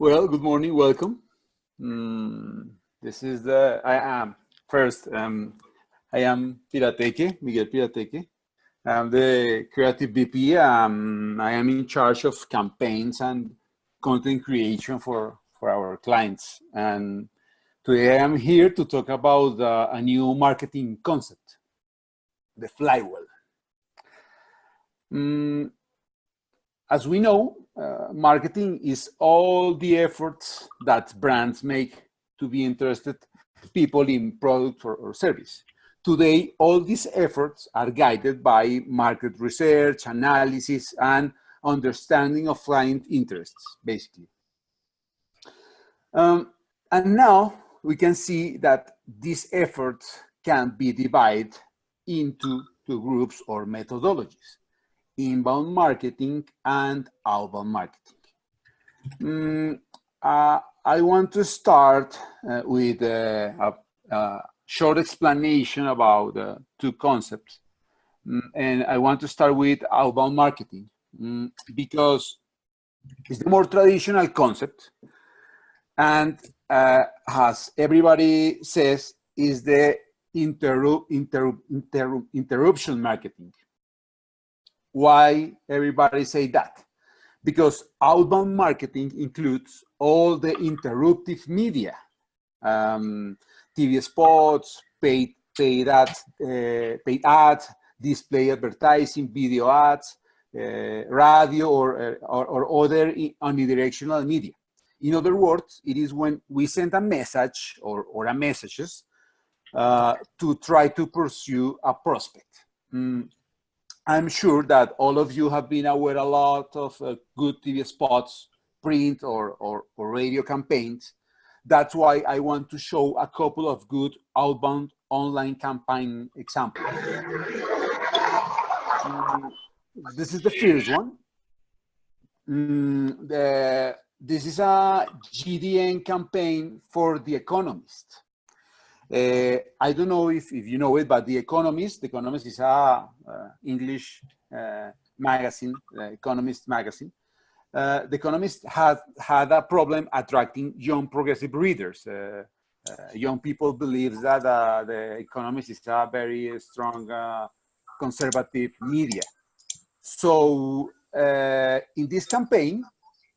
Well, good morning, welcome. This is the, I am, first, I am Pirateque, Miguel Pirateque. I'm the creative VP. I am in charge of campaigns and content creation for our clients. And today I am here to talk about a new marketing concept, the flywheel. As we know, marketing is all the efforts that brands make to be interested people in product or service. Today, all these efforts are guided by market research, analysis, and understanding of client interests, basically. And now we can see that these efforts can be divided into two groups or methodologies: inbound marketing and outbound marketing. I want to start with a short explanation about the two concepts. And I want to start with outbound marketing because it's the more traditional concept, and as everybody says, is the interruption marketing. Why everybody say that? Because outbound marketing includes all the interruptive media, TV spots, paid ads, display advertising, video ads, radio, or other unidirectional media. In other words, it is when we send a message or a messages to try to pursue a prospect. I'm sure that all of you have been aware a lot of good TV spots, print or radio campaigns. That's why I want to show a couple of good outbound online campaign examples. This is the first one. This is a GDN campaign for The Economist. I don't know if you know it, but The Economist is a English magazine, Economist magazine. The Economist had a problem attracting young progressive readers. Young people believe that The Economist is a very strong conservative media. So in this campaign,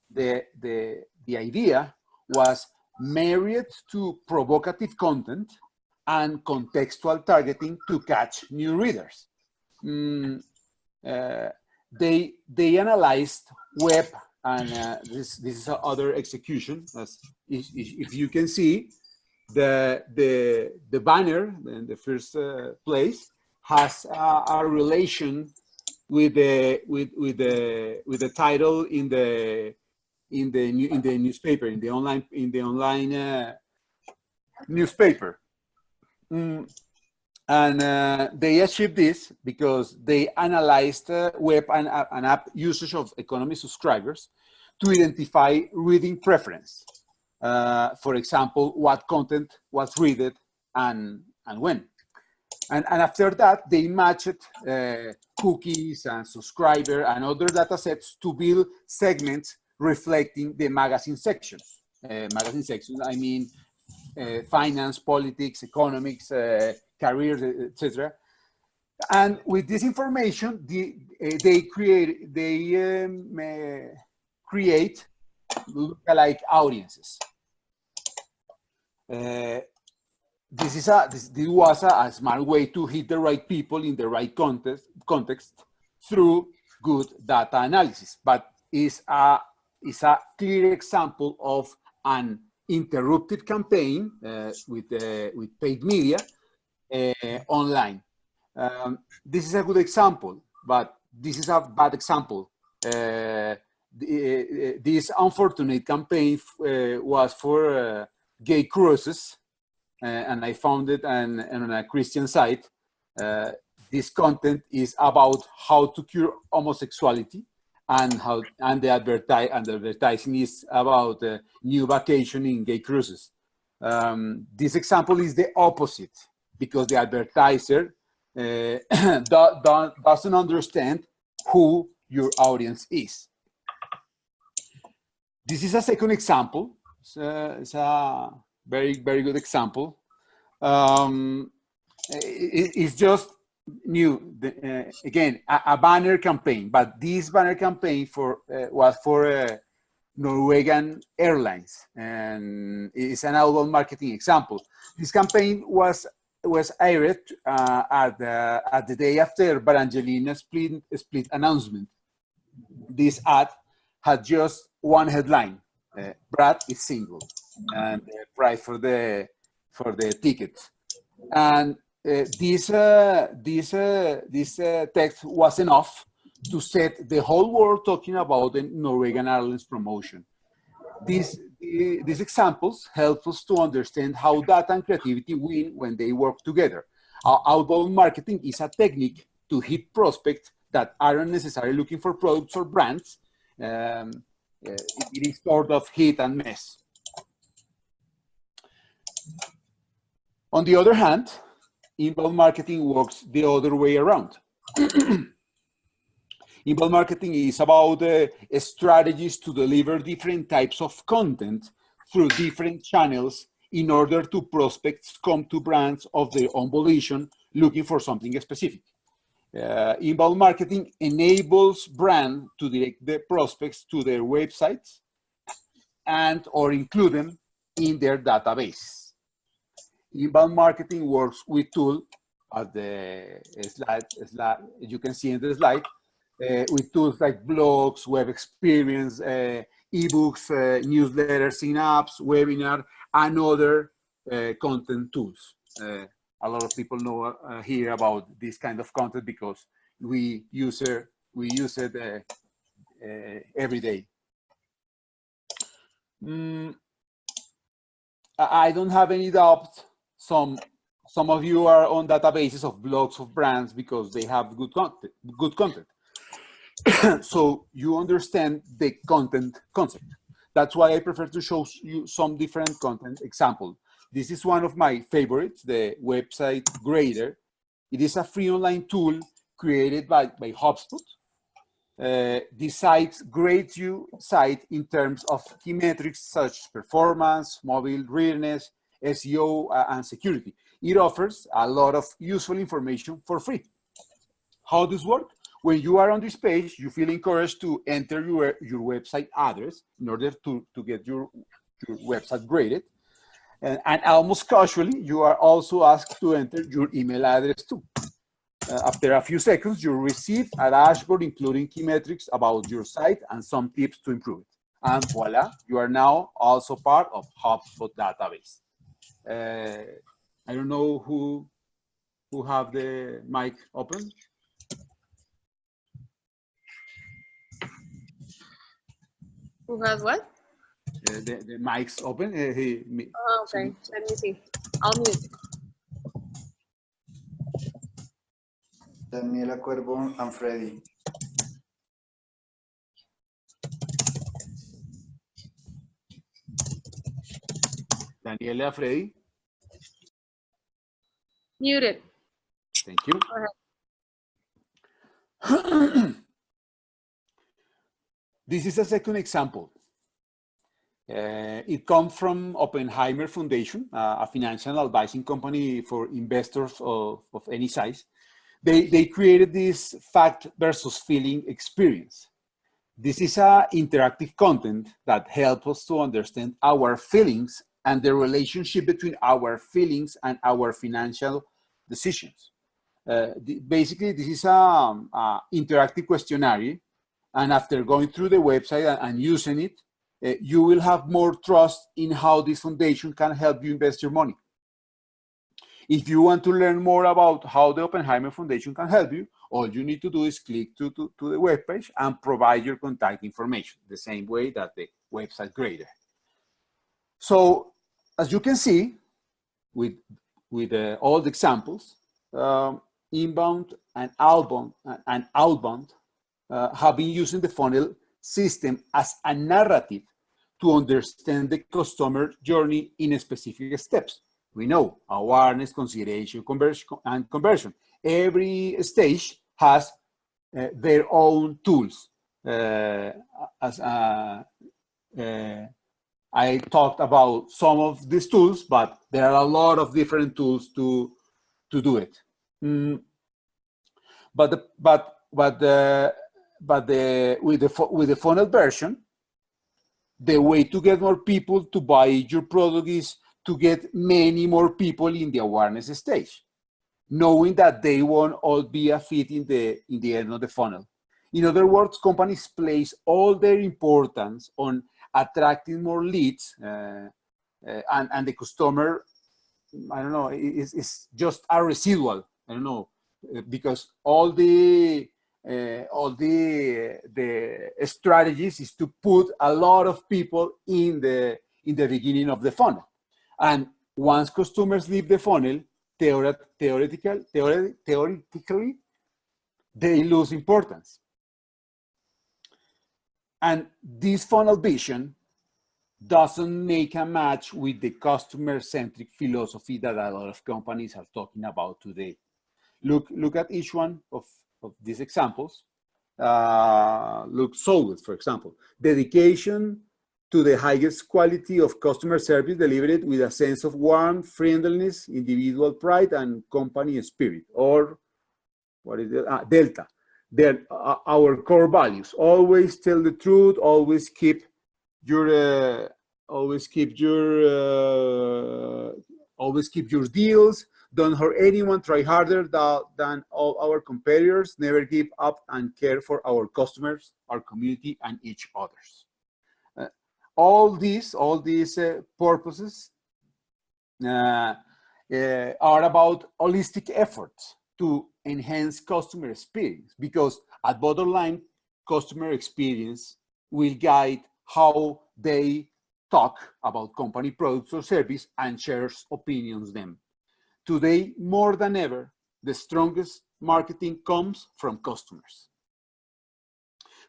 the idea was married to provocative content and contextual targeting to catch new readers. They analyzed web, and this is other execution. As if you can see, the banner in the first place has a relation with the title in the newspaper, in the online newspaper. And they achieved this because they analyzed web and app usage of Economy subscribers to identify reading preference. For example, what content was read and when. And after that, they matched cookies and subscriber and other data sets to build segments reflecting the magazine sections. I mean, finance, politics, economics, careers, etc. And with this information, they create lookalike audiences. This was a smart way to hit the right people in the right context through good data analysis, but is a clear example of an interrupted campaign with paid media online. This is a good example, but this is a bad example. This unfortunate campaign was for gay cruises, and I found it on a Christian site. This content is about how to cure homosexuality, and the advertising is about new vacation in gay cruises. This example is the opposite, because the advertiser doesn't understand who your audience is. This is a second example. It's a very, very good example. It's just new. Again, a banner campaign, but this banner campaign was for Norwegian Airlines, and it's an outbound marketing example. This campaign was aired at the day after Brangelina's split announcement. This ad had just one headline: Brad is single, and the price for the tickets. And this text was enough to set the whole world talking about the Norwegian Airlines promotion. These examples help us to understand how data and creativity win when they work together. Outbound marketing is a technique to hit prospects that aren't necessarily looking for products or brands. It is sort of hit and miss. On the other hand, inbound marketing works the other way around. Inbound marketing is about strategies to deliver different types of content through different channels in order to prospects come to brands of their own volition looking for something specific. Inbound marketing enables brands to direct the prospects to their websites and or include them in their database. Inbound marketing works with tools, as the slide you can see in the slide, with tools like blogs, web experience, ebooks, newsletters, sign-ups, webinar, and other content tools. A lot of people know here about this kind of content because we use it every day. I don't have any doubt some of you are on databases of blogs of brands because they have good content. So you understand the content concept. That's why I prefer to show you some different content example. This is one of my favorites, the website grader. It is a free online tool created by HubSpot. This site grades your site in terms of key metrics such as performance, mobile readiness, SEO, and security. It offers a lot of useful information for free. How does this work? When you are on this page, you feel encouraged to enter your website address in order to get your website graded. And almost casually, you are also asked to enter your email address too. After a few seconds, you receive a dashboard including key metrics about your site and some tips to improve it. And voila, you are now also part of HubSpot database. I don't know who have the mic open. Who has what? The mic's open. Okay, let me see. I'll mute. Daniela Cuervo and Freddy. Daniela, Freddy. Muted. Thank you. Go ahead. This is a second example. It comes from Oppenheimer Foundation, a financial advising company for investors of any size. They created this fact versus feeling experience. This is interactive content that helps us to understand our feelings and the relationship between our feelings and our financial decisions. Basically, this is an interactive questionnaire. And after going through the website and using it, you will have more trust in how this foundation can help you invest your money. If you want to learn more about how the Oppenheimer Foundation can help you, all you need to do is click to the webpage and provide your contact information, the same way that the website grader. So, as you can see, with all the examples, inbound and outbound have been using the funnel system as a narrative to understand the customer journey in specific steps. We know awareness, consideration, conversion. Every stage has their own tools I talked about some of these tools, but there are a lot of different tools to do it. But with the funnel version, the way to get more people to buy your product is to get many more people in the awareness stage, knowing that they won't all be a fit in the end of the funnel. In other words, companies place all their importance on attracting more leads, and the customer, I don't know, is just a residual. I don't know, because all the strategies is to put a lot of people in the beginning of the funnel, and once customers leave the funnel, theoretically they lose importance. And this funnel vision doesn't make a match with the customer-centric philosophy that a lot of companies are talking about today. Look at each one of these examples. Look, Solid, for example. Dedication to the highest quality of customer service delivered with a sense of warmth, friendliness, individual pride, and company spirit. Or what is it? Delta. Our core values: always tell the truth, always keep your deals, don't hurt anyone, try harder than all our competitors, never give up, and care for our customers, our community, and each others. All these purposes are about holistic efforts to enhance customer experience, because at bottom line, customer experience will guide how they talk about company products or service and shares opinions them. Today, more than ever, the strongest marketing comes from customers.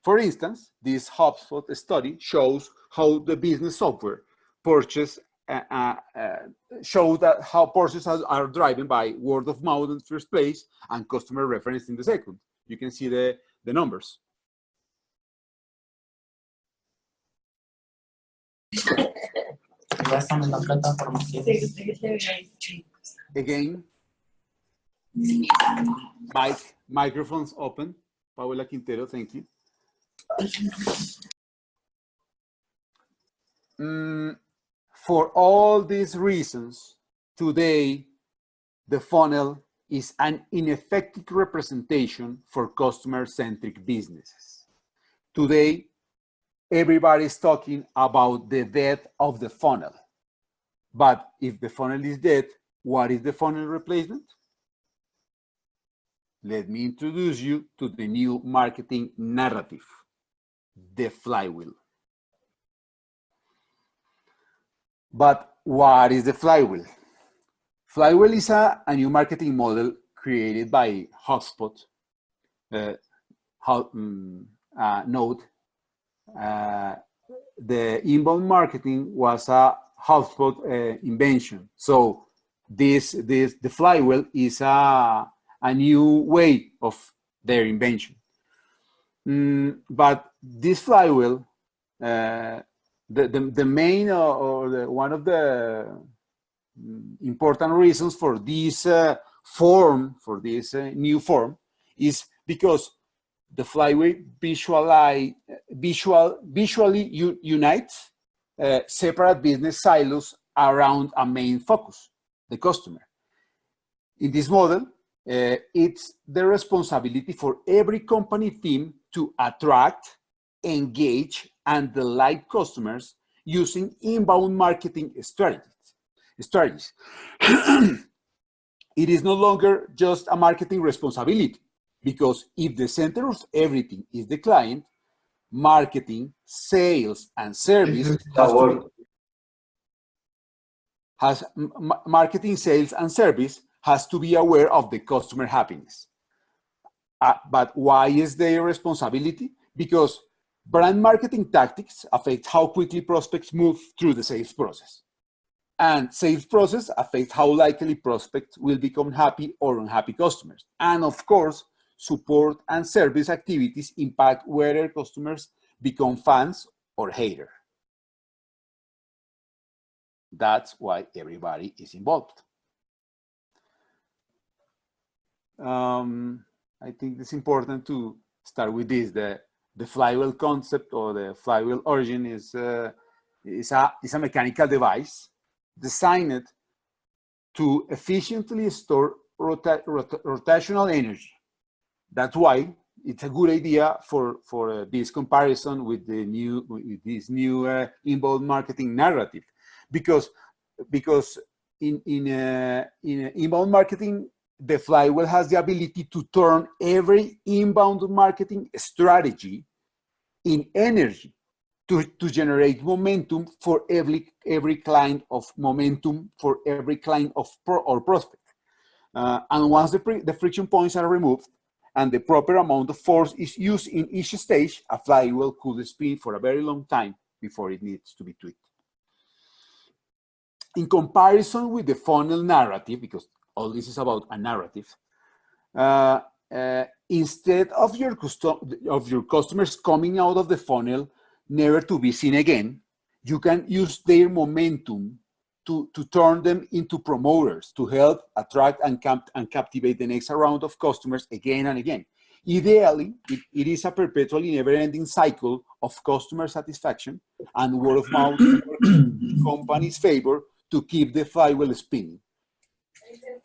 For instance, this HubSpot study shows how the business software purchase show that how purchases are driven by word of mouth in the first place and customer reference in the second. You can see the numbers. Again, microphones open. Paola Quintero, thank you. For all these reasons, today, the funnel is an ineffective representation for customer-centric businesses. Today, everybody's talking about the death of the funnel. But if the funnel is dead, what is the funnel replacement? Let me introduce you to the new marketing narrative, the flywheel. But what is the flywheel? Flywheel is a new marketing model created by HubSpot. Note, the inbound marketing was a HubSpot invention. So the flywheel is a new way of their invention. But this flywheel, the main one of the important reasons for this new form is because the flywheel visually unites separate business silos around a main focus, the customer. In this model, it's the responsibility for every company team to attract, engage, and delight customers using inbound marketing strategies. It is no longer just a marketing responsibility, because if the center of everything is the client, marketing, sales, and service has to be aware of the customer happiness. But why is their responsibility? Because brand marketing tactics affect how quickly prospects move through the sales process. And sales process affects how likely prospects will become happy or unhappy customers. And of course, support and service activities impact whether customers become fans or haters. that's why everybody is involved. I think it's important to start with this. The flywheel concept, or the flywheel origin, is a mechanical device designed to efficiently store rotational energy. That's why it's a good idea for this comparison with this new inbound marketing narrative, because in inbound marketing, the flywheel has the ability to turn every inbound marketing strategy in energy to generate momentum for every client of momentum for every client of or prospect. And once the friction points are removed and the proper amount of force is used in each stage, a flywheel could spin for a very long time before it needs to be tweaked. In comparison with the funnel narrative, because all this is about a narrative, instead of your customers coming out of the funnel never to be seen again, you can use their momentum to turn them into promoters, to help attract and captivate the next round of customers again and again. Ideally, it is a perpetually never-ending cycle of customer satisfaction and word of mouth in the company's favor to keep the flywheel spinning.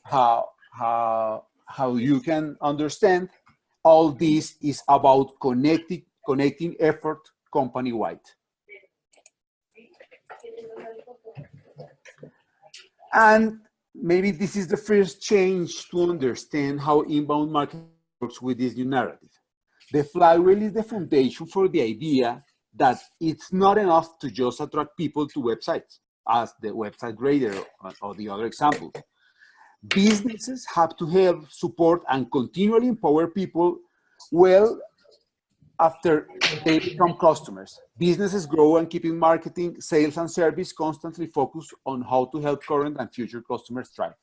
How you can understand, all this is about connecting effort company-wide. And maybe this is the first change to understand how inbound marketing works with this new narrative. The flywheel is the foundation for the idea that it's not enough to just attract people to websites, as the website grader or the other examples. Businesses have to help, support, and continually empower people well after they become customers. Businesses grow, and keeping marketing, sales, and service constantly focused on how to help current and future customers thrive.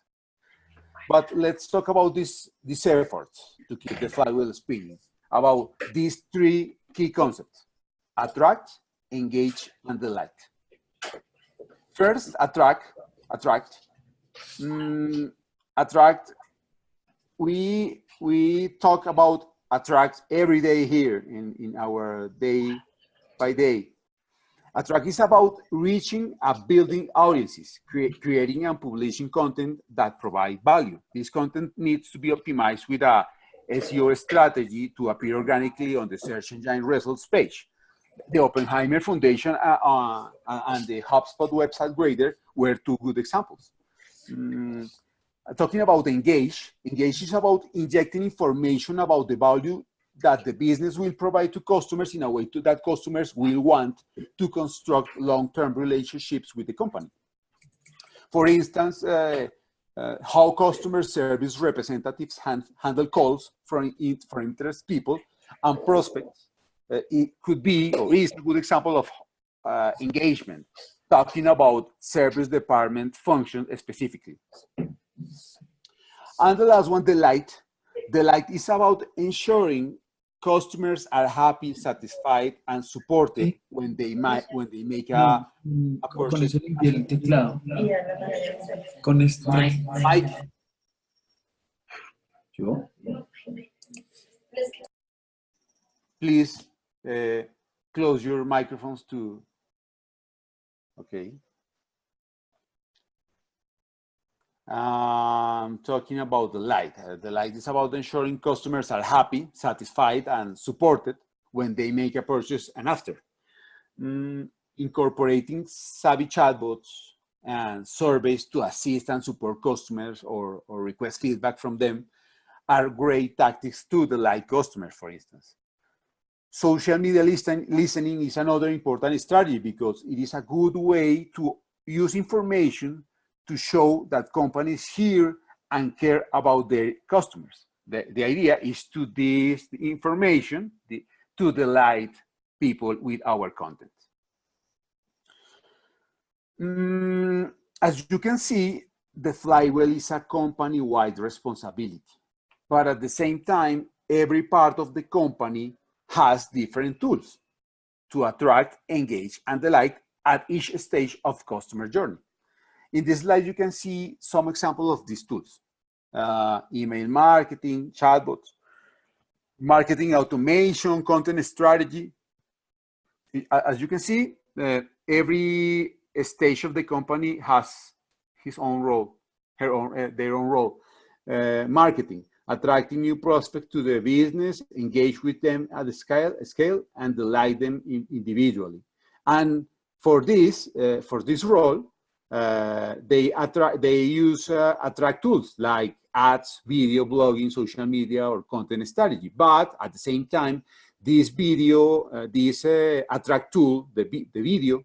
But let's talk about these efforts to keep the flywheel spinning, about these three key concepts: attract, engage, and delight. First, attract. We talk about attract every day here in our day by day. Attract is about reaching and building audiences, creating and publishing content that provide value. This content needs to be optimized with a SEO strategy to appear organically on the search engine results page. The Oppenheimer Foundation and the HubSpot website grader were two good examples. Talking about engage is about injecting information about the value that the business will provide to customers in a way that customers will want to construct long-term relationships with the company. For instance, how customer service representatives handle calls from interest people and prospects. It could be, or is a good example of engagement, talking about service department function specifically. And the last one, delight. Delight is about ensuring customers are happy, satisfied, and supported when they make a purchase. Con eso limpié el teclado. Con esto. Mike. ¿Yo? Please close your microphones to. Okay. Talking about the light. The light is about ensuring customers are happy, satisfied, and supported when they make a purchase and after. Incorporating savvy chatbots and surveys to assist and support customers or request feedback from them are great tactics to delight customers, for instance. Social media listening is another important strategy because it is a good way to use information to show that companies hear and care about their customers. The idea is to this information to delight people with our content. As you can see, the flywheel is a company-wide responsibility, but at the same time, every part of the company has different tools to attract, engage, and delight at each stage of customer journey. In this slide, you can see some examples of these tools. Email marketing, chatbots, marketing automation, content strategy. As you can see, every stage of the company has his own role, their own role. Marketing, attracting new prospects to the business, engage with them at the scale and delight them individually. And for this role, they use attract tools like ads, video, blogging, social media, or content strategy. But at the same time, this video, this attract tool, the video,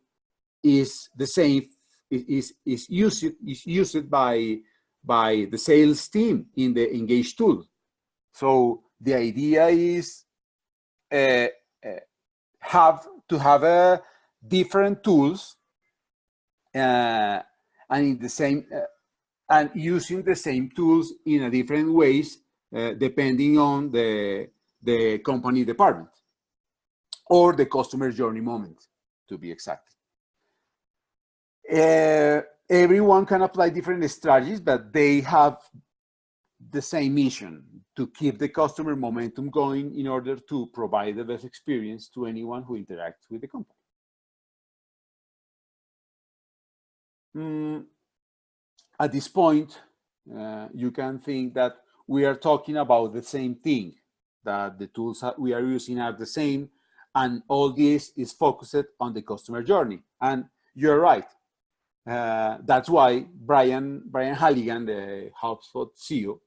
is the same. Is used by the sales team in the engage tool. So the idea is have different tools and in the same and using the same tools in a different ways depending on the company department or the customer journey moment, to be exact. Everyone can apply different strategies, but they have the same mission: to keep the customer momentum going in order to provide the best experience to anyone who interacts with the company. At this point, you can think that we are talking about the same thing, that the tools we are using are the same, and all this is focused on the customer journey. And you're right. That's why Brian Halligan, the HubSpot CEO,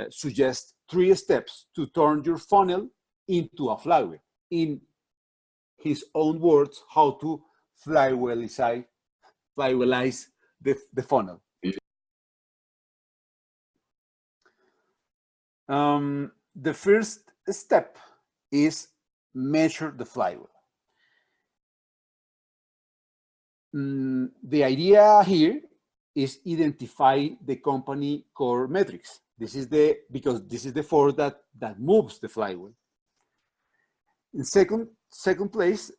suggests 3 steps to turn your funnel into a flywheel. In his own words, how to flywheel-ize the funnel. The first step is measure the flywheel. The idea here is identify the company core metrics. Because this is the force that moves the flywheel. In second place,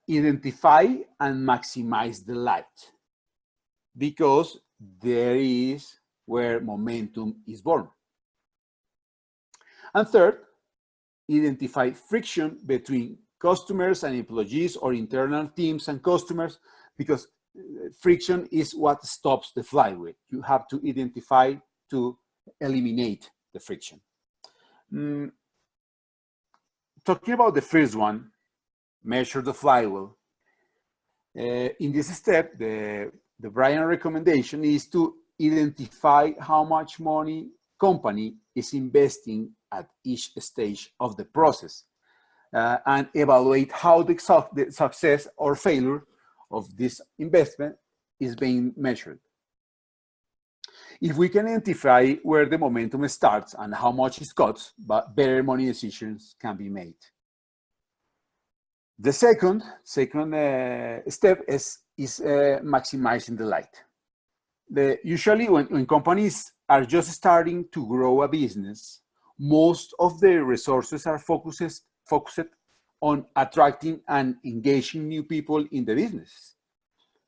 identify and maximize the light, because there is where momentum is born. And third, identify friction between customers and employees, or internal teams and customers, because friction is what stops the flywheel. You have to identify to eliminate the friction. Talking about the first one, measure the flywheel. In this step, the Brian recommendation is to identify how much money company is investing at each stage of the process, and evaluate how the success or failure of this investment is being measured. If we can identify where the momentum starts and how much it costs, but better money decisions can be made. The second step is maximizing the light. Usually when companies are just starting to grow a business, most of their resources are focused on attracting and engaging new people in the business.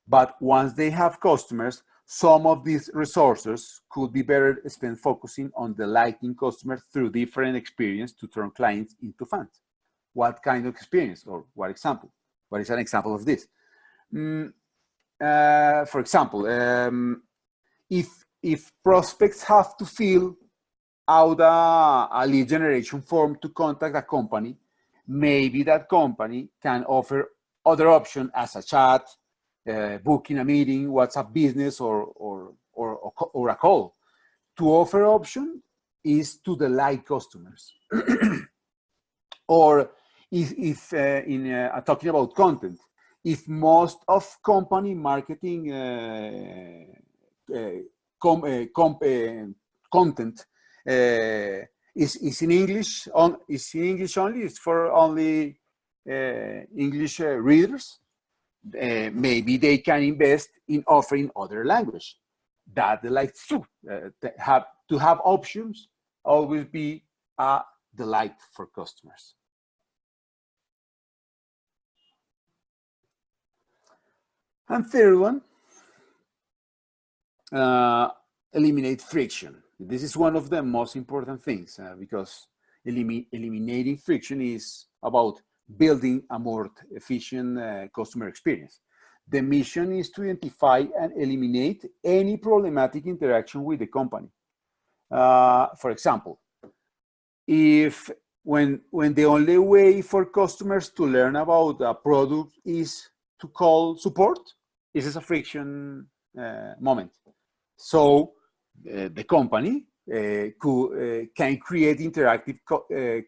But once they have customers, some of these resources could be better spent focusing on delighting customers through different experience to turn clients into fans. What kind of experience, or what example? What is an example of this? For example, if prospects have to fill out a lead generation form to contact a company, maybe that company can offer other options as a chat, booking a meeting, WhatsApp business, or a call. To offer option is to delight customers. Or if talking about content, if most of company marketing content is in English, only, it's for only English readers, maybe they can invest in offering other language. That delights too. To have options always be a delight for customers. And third one, eliminate friction. This is one of the most important things because eliminating friction is about building a more efficient customer experience. The mission is to identify and eliminate any problematic interaction with the company. For example, if when the only way for customers to learn about a product is to call support, this is a friction moment. So the company can create interactive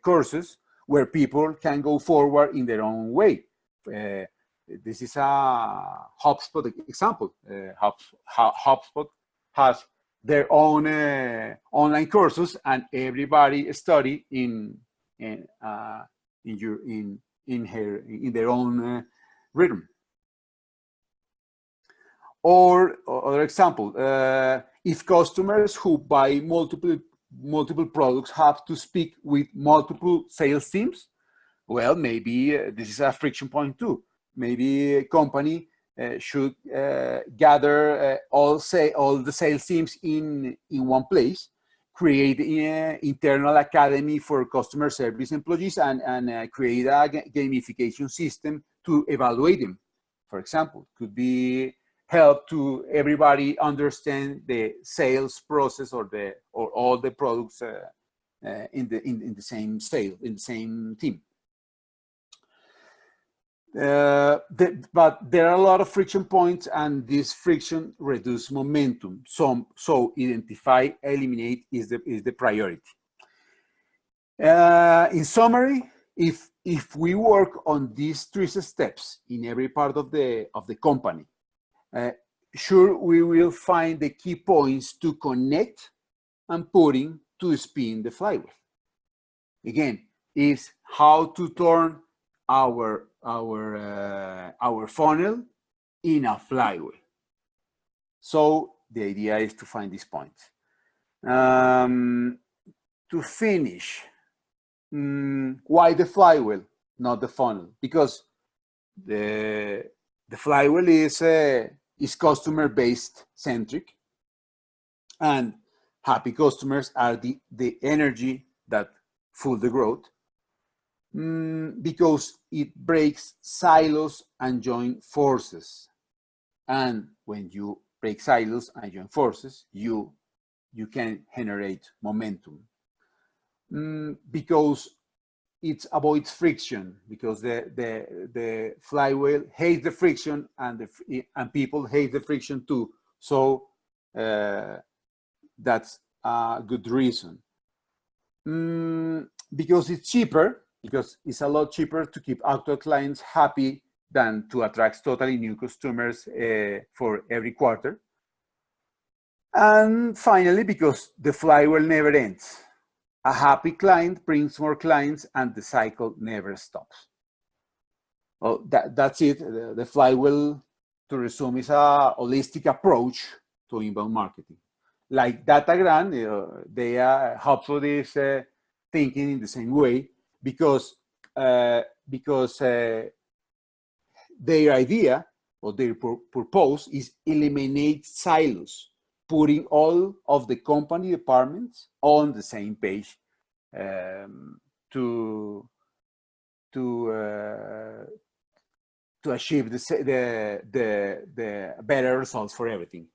courses where people can go forward in their own way. This is a HubSpot example. HubSpot has their own online courses, and everybody study in their own rhythm. Or other example, if customers who buy multiple products have to speak with multiple sales teams, well, maybe this is a friction point too. Maybe a company should gather all the sales teams in one place, create an internal academy for customer service employees, and create a gamification system to evaluate them. For example, could be help to everybody understand the sales process or all the products in the same same team. But there are a lot of friction points, and this friction reduce momentum. So identify, eliminate is the priority. In summary, if we work on these 3 steps in every part of the company, sure we will find the key points to connect and putting to spin the flywheel. Again, is how to turn our funnel in a flywheel. So the idea is to find these points. To finish, why the flywheel, not the funnel? Because the flywheel is customer-based centric, and happy customers are the energy that fuel the growth. Because it breaks silos and join forces. And when you break silos and join forces, you can generate momentum. Because it avoids friction, because the flywheel hates the friction, and people hate the friction too. So that's a good reason. Because it's cheaper. Because it's a lot cheaper to keep actual clients happy than to attract totally new customers for every quarter. And finally, because the flywheel never ends. A happy client brings more clients, and the cycle never stops. Well, that's it. The flywheel, to resume, is a holistic approach to inbound marketing. Like Datagram, they are HubSpot is thinking in the same way, because their idea or their purpose is eliminate silos, putting all of the company departments on the same page to achieve the better results for everything.